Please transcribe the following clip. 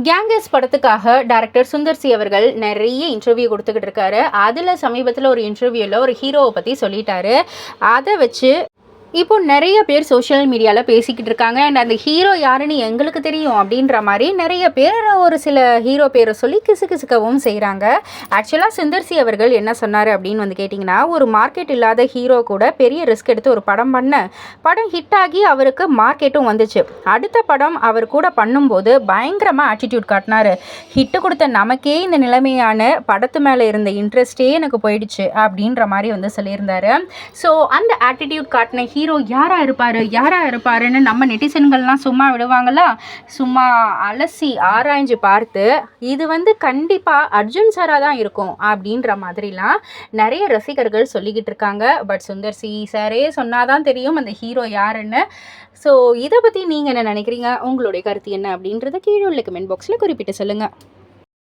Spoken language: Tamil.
கேங்கஸ் படத்துக்காக டைரக்டர் சுந்தர் சி அவர்கள் நிறைய இன்டர்வியூ கொடுத்துக்கிட்டு இருக்காரு. அதில் சமீபத்தில் ஒரு இன்டர்வியூவில் ஒரு ஹீரோவை பற்றி சொல்லிட்டாரு. அதை வச்சு இப்போ நிறைய பேர் சோஷியல் மீடியாவில் பேசிக்கிட்டு இருக்காங்க. அண்ட் அந்த ஹீரோ யாருன்னு எங்களுக்கு தெரியும் அப்படின்ற மாதிரி நிறைய பேர் ஒரு சில ஹீரோ பேரை சொல்லி கிசுக்கவும் செய்கிறாங்க. ஆக்சுவலாக சுந்தர் சி அவர்கள் என்ன சொன்னார் அப்படின்னு வந்து கேட்டிங்கன்னா, ஒரு மார்க்கெட் இல்லாத ஹீரோ கூட பெரிய ரிஸ்க் எடுத்து ஒரு படம் படம் ஹிட் ஆகி அவருக்கு மார்க்கெட்டும் வந்துச்சு. அடுத்த படம் அவர் கூட பண்ணும்போது பயங்கரமாக ஆட்டிடியூட் காட்டினார். ஹிட்டு கொடுத்த நமக்கே இந்த நிலைமையான படத்து மேலே இருந்த இன்ட்ரெஸ்டே எனக்கு போயிடுச்சு அப்படின்ற மாதிரி வந்து சொல்லியிருந்தார். ஸோ அந்த ஆட்டிடியூட் காட்டின ஹீரோ யாராக இருப்பாருன்னு நம்ம நெட்டிசன்கள்லாம் சும்மா விடுவாங்களா? சும்மா அலசி ஆராய்ஞ்சு பார்த்து இது வந்து கண்டிப்பாக அர்ஜுன் சாராக தான் இருக்கும் அப்படின்ற மாதிரிலாம் நிறைய ரசிகர்கள் சொல்லிக்கிட்டு இருக்காங்க. பட் சுந்தர் சி சாரே சொன்னாதான் தெரியும் அந்த ஹீரோ யாருன்னு. ஸோ இதை பற்றி நீங்கள் என்ன நினைக்கிறீங்க? உங்களுடைய கருத்து என்ன அப்படின்றத கீழே உள்ள கமெண்ட் பாக்ஸில் குறிப்பிட்டு சொல்லுங்கள்.